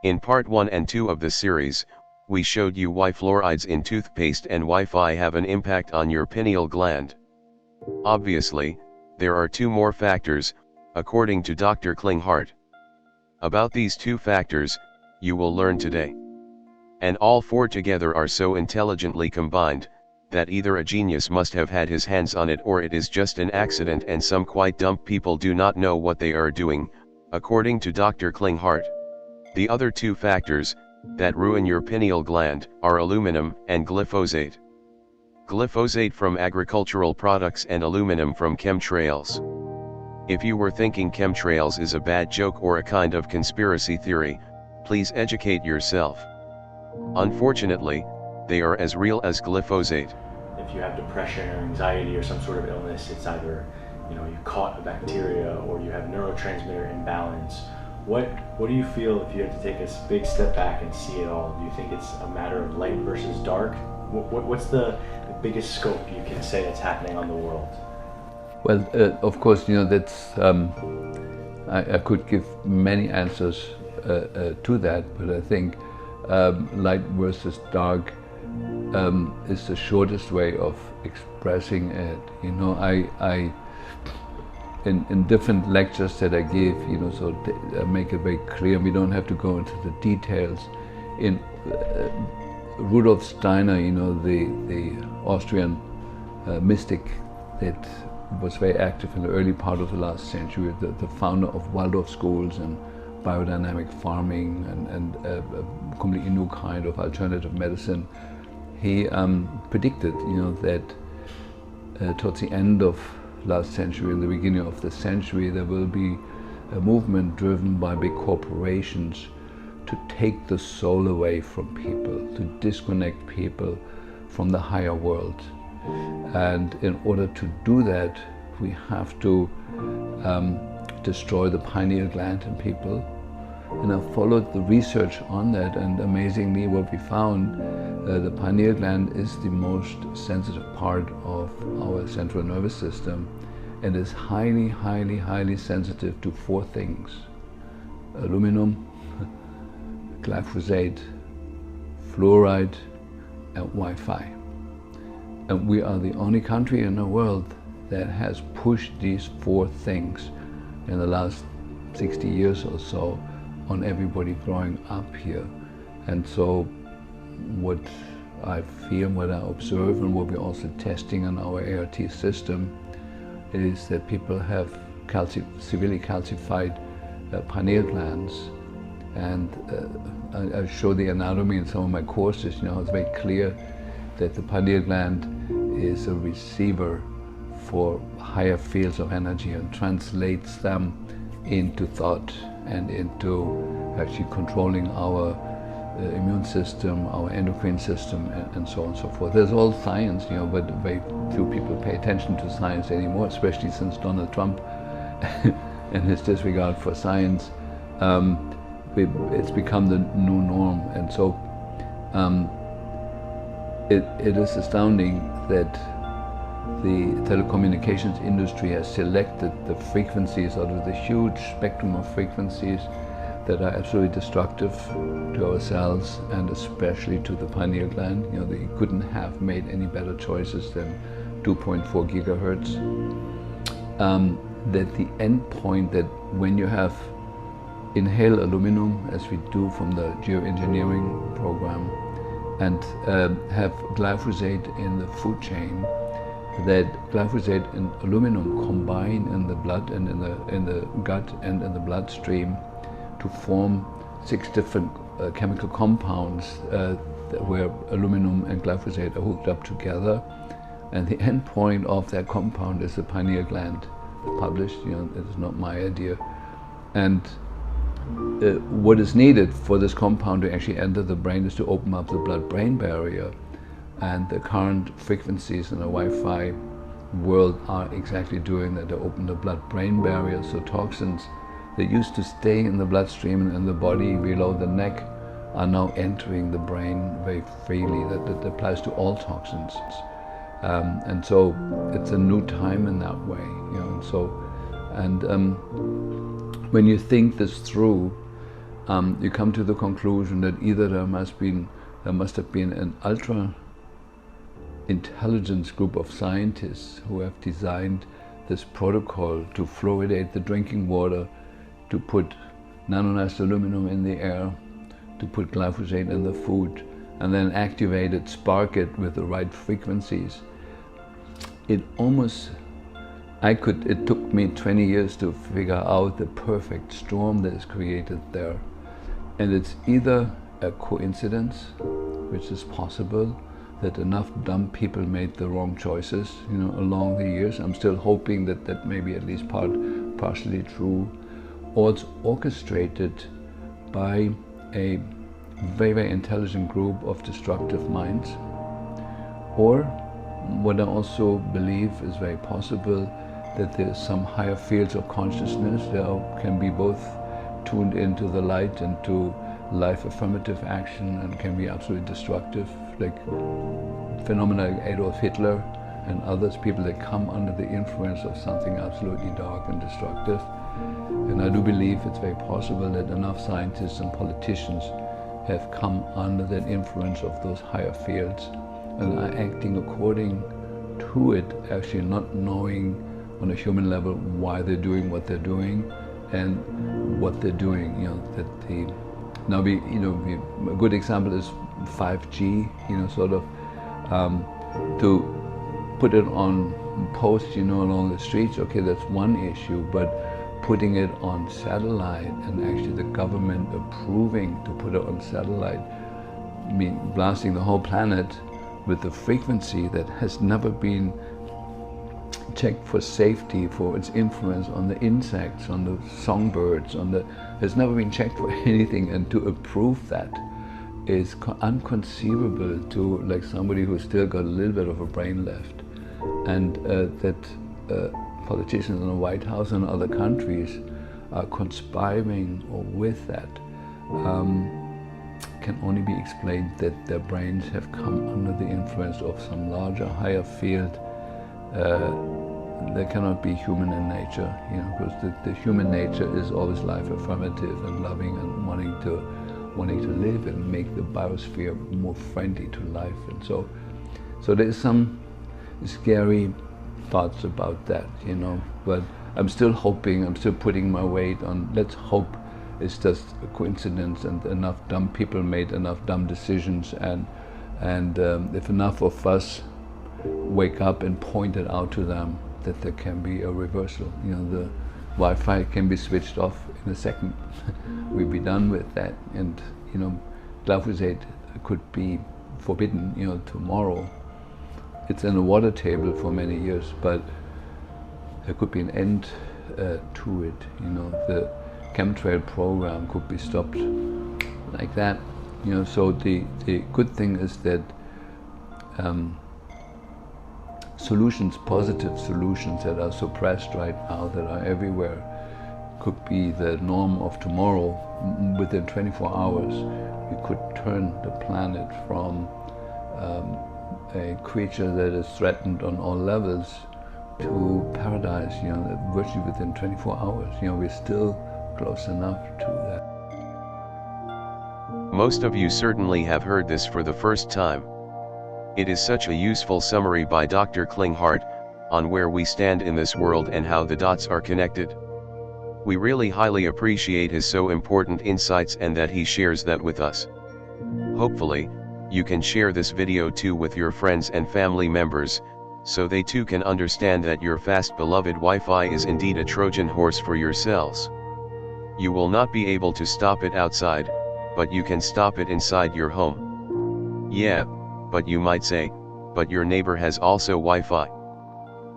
In part 1 and 2 of this series, we showed you why fluorides in toothpaste and Wi-Fi have an impact on your pineal gland. Obviously, there are two more factors, according to Dr. Klinghardt. About these two factors, you will learn today. And all four together are so intelligently combined, that either a genius must have had his hands on it or it is just an accident and some quite dumb people do not know what they are doing, according to Dr. Klinghardt. The other two factors, that ruin your pineal gland, are aluminum and glyphosate. Glyphosate from agricultural products and aluminum from chemtrails. If you were thinking chemtrails is a bad joke or a kind of conspiracy theory, please educate yourself. Unfortunately, they are as real as glyphosate. If you have depression or anxiety or some sort of illness, it's either, you caught a bacteria or you have neurotransmitter imbalance. What do you feel if you had to take a big step back and see it all? Do you think it's a matter of light versus dark? What's the biggest scope you can say that's happening on the world? Well, of course, that's, I could give many answers to that, but I think light versus dark is the shortest way of expressing it. In different lectures that I give, so I make it very clear. We don't have to go into the details. In Rudolf Steiner, the Austrian mystic that was very active in the early part of the last century, the founder of Waldorf schools and biodynamic farming and a completely new kind of alternative medicine. He predicted, that towards the end of last century and the beginning of the century, there will be a movement driven by big corporations to take the soul away from people, to disconnect people from the higher world. And in order to do that, we have to destroy the pineal gland in people. And I followed the research on that, and amazingly what we found, the pineal gland is the most sensitive part of our central nervous system and is highly, highly, highly sensitive to four things: aluminum, glyphosate, fluoride, and Wi-Fi. And we are the only country in the world that has pushed these four things in the last 60 years or so on everybody growing up here. And so what I feel, what I observe, and what we're also testing on our ART system is that people have severely calcified pineal glands. And I show the anatomy in some of my courses. It's very clear that the pineal gland is a receiver for higher fields of energy and translates them into thought and into actually controlling our immune system, our endocrine system, and so on and so forth. There's all science, but very few people pay attention to science anymore, especially since Donald Trump and his disregard for science. It's become the new norm, and so it is astounding that the telecommunications industry has selected the frequencies out of the huge spectrum of frequencies that are absolutely destructive to our cells and especially to the pineal gland. They couldn't have made any better choices than 2.4 gigahertz. That the end point, that when you have inhale aluminum, as we do from the geoengineering program, and have glyphosate in the food chain, that glyphosate and aluminum combine in the blood and in the gut and in the bloodstream to form 6 different chemical compounds where aluminum and glyphosate are hooked up together, and the end point of that compound is the pineal gland. Published, it is not my idea. And what is needed for this compound to actually enter the brain is to open up the blood-brain barrier. And the current frequencies in the Wi-Fi world are exactly doing that. They open the blood-brain barrier, so toxins that used to stay in the bloodstream and in the body below the neck are now entering the brain very freely. That applies to all toxins. And so it's a new time in that way. And when you think this through, you come to the conclusion that either there must have been an ultra intelligence group of scientists who have designed this protocol to fluoridate the drinking water, to put nanonized aluminum in the air, to put glyphosate in the food, and then activate it, spark it with the right frequencies. It took me 20 years to figure out the perfect storm that is created there. And it's either a coincidence, which is possible, that enough dumb people made the wrong choices, along the years. I'm still hoping that may be at least partially true. Or it's orchestrated by a very, very intelligent group of destructive minds. Or what I also believe is very possible, that there's some higher fields of consciousness that can be both tuned into the light and to life affirmative action, and can be absolutely destructive, like phenomena like Adolf Hitler and others, people that come under the influence of something absolutely dark and destructive. And I do believe it's very possible that enough scientists and politicians have come under that influence of those higher fields and are acting according to it, actually not knowing on a human level why they're doing what they're doing and what they're doing. A good example is 5G. To put it on posts, along the streets. Okay, that's one issue, but putting it on satellite and actually the government approving to put it on satellite, blasting the whole planet with a frequency that has never been checked for safety, for its influence on the insects, on the songbirds, has never been checked for anything, and to approve that is inconceivable to like somebody who's still got a little bit of a brain left. And that politicians in the White House and other countries are conspiring with that can only be explained that their brains have come under the influence of some larger, higher field. They cannot be human in nature, because the human nature is always life affirmative and loving and wanting to live and make the biosphere more friendly to life. And so there's some scary thoughts about that, but I'm still hoping, I'm still putting my weight on, let's hope it's just a coincidence and enough dumb people made enough dumb decisions, and if enough of us wake up and point it out to them, that there can be a reversal. The Wi-Fi can be switched off in a second. We'll be done with that. And glyphosate could be forbidden, tomorrow. It's in the water table for many years, but there could be an end to it. The chemtrail program could be stopped like that. So the good thing is that positive solutions that are suppressed right now, that are everywhere, could be the norm of tomorrow. Within 24 hours, we could turn the planet from a creature that is threatened on all levels to paradise, virtually within 24 hours. We're still close enough to that. Most of you certainly have heard this for the first time. It is such a useful summary by Dr. Klinghardt on where we stand in this world and how the dots are connected. We really highly appreciate his so important insights and that he shares that with us. Hopefully, you can share this video too with your friends and family members, so they too can understand that your fast beloved Wi-Fi is indeed a Trojan horse for your cells. You will not be able to stop it outside, but you can stop it inside your home. Yeah, but you might say, but your neighbor has also Wi-Fi.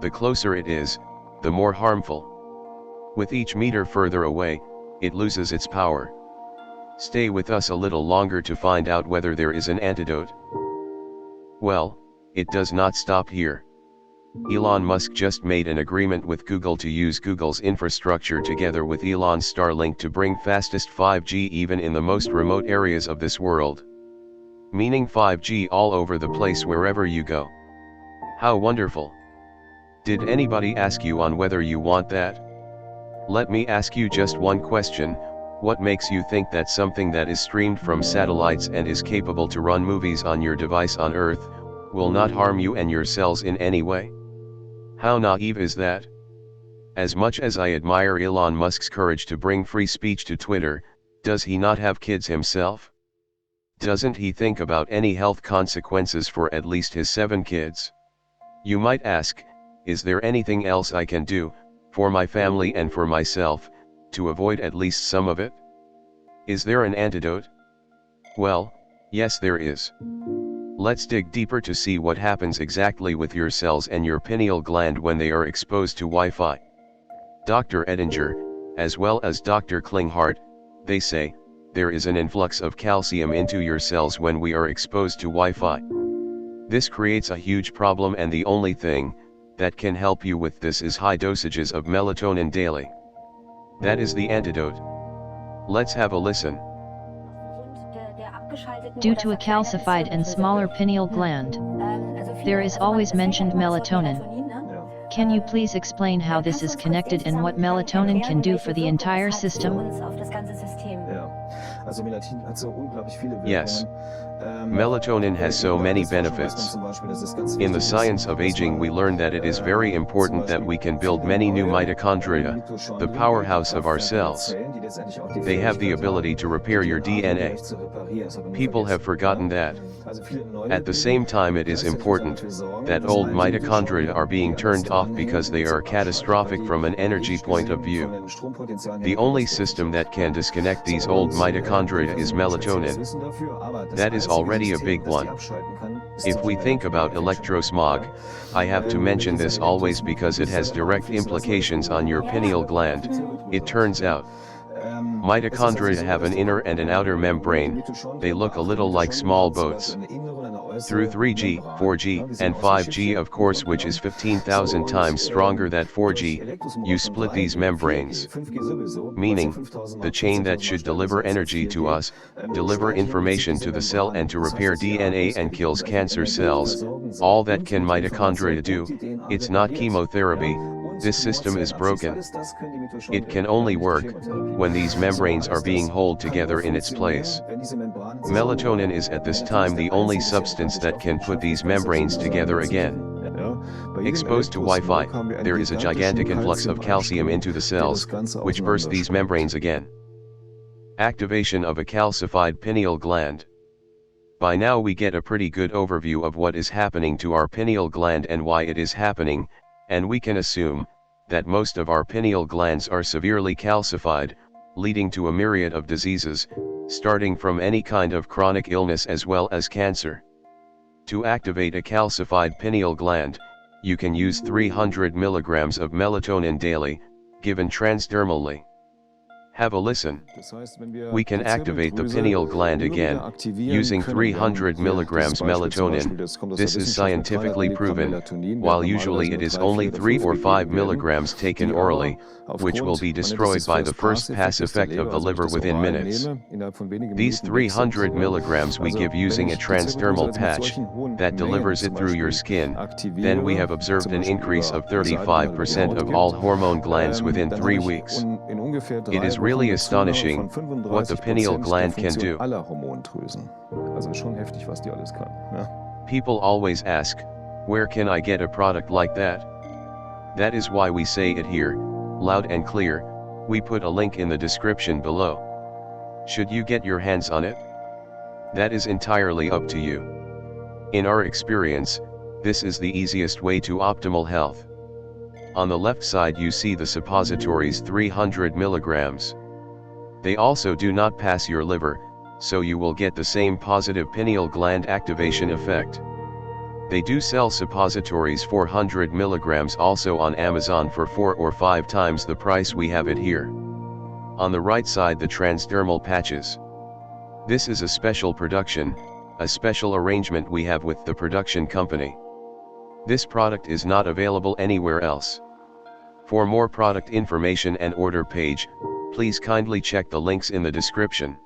The closer it is, the more harmful. With each meter further away, it loses its power. Stay with us a little longer to find out whether there is an antidote. Well, it does not stop here. Elon Musk just made an agreement with Google to use Google's infrastructure together with Elon's Starlink to bring fastest 5G even in the most remote areas of this world. Meaning 5G all over the place wherever you go. How wonderful! Did anybody ask you on whether you want that? Let me ask you just one question, What makes you think that something that is streamed from satellites and is capable to run movies on your device on Earth, will not harm you and your cells in any way? How naive is that? As much as I admire Elon Musk's courage to bring free speech to Twitter, does he not have kids himself? Doesn't he think about any health consequences for at least his 7 kids? You might ask, is there anything else I can do, for my family and for myself, to avoid at least some of it? Is there an antidote? Well, yes there is. Let's dig deeper to see what happens exactly with your cells and your pineal gland when they are exposed to Wi-Fi. Dr. Edinger, as well as Dr. Klinghardt, they say, there is an influx of calcium into your cells when we are exposed to Wi-Fi. This creates a huge problem, and the only thing that can help you with this is high dosages of melatonin daily. That is the antidote. Let's have a listen. Due to a calcified and smaller pineal gland, there is always mentioned melatonin. Can you please explain how this is connected and what melatonin can do for the entire system? Yes. Melatonin has so many benefits. In the science of aging, we learn that it is very important that we can build many new mitochondria, the powerhouse of our cells. They have the ability to repair your DNA. People have forgotten that. At the same time, it is important that old mitochondria are being turned off because they are catastrophic from an energy point of view. The only system that can disconnect these old mitochondria is melatonin. That is already a big one. If we think about electrosmog, I have to mention this always because it has direct implications on your pineal gland. It turns out, mitochondria have an inner and an outer membrane. They look a little like small boats. Through 3G, 4G, and 5G, of course, which is 15,000 times stronger than 4G, you split these membranes. Meaning, the chain that should deliver energy to us, deliver information to the cell and to repair DNA and kills cancer cells, all that can mitochondria do. It's not chemotherapy. This system is broken. It can only work when these membranes are being held together in its place. Melatonin is at this time the only substance that can put these membranes together again. Exposed to Wi-Fi, there is a gigantic influx of calcium into the cells, which burst these membranes again. Activation of a calcified pineal gland. By now we get a pretty good overview of what is happening to our pineal gland and why it is happening, and we can assume that most of our pineal glands are severely calcified, leading to a myriad of diseases, starting from any kind of chronic illness as well as cancer. To activate a calcified pineal gland, you can use 300 mg of melatonin daily, given transdermally. Have a listen. We can activate the pineal gland again, using 300 mg melatonin. This is scientifically proven, while usually it is only 3 or 5 mg taken orally, which will be destroyed by the first pass effect of the liver within minutes. These 300 mg we give using a transdermal patch, that delivers it through your skin. Then we have observed an increase of 35% of all hormone glands within 3 weeks. It is really astonishing what the pineal gland can do. People always ask, where can I get a product like that? That is why we say it here, loud and clear. We put a link in the description below. Should you get your hands on it? That is entirely up to you. In our experience, this is the easiest way to optimal health. On the left side you see the suppositories 300 mg. They also do not pass your liver, so you will get the same positive pineal gland activation effect. They do sell suppositories 400 mg also on Amazon for 4 or 5 times the price we have it here. On the right side the transdermal patches. This is a special production, a special arrangement we have with the production company. This product is not available anywhere else. For more product information and order page, please kindly check the links in the description.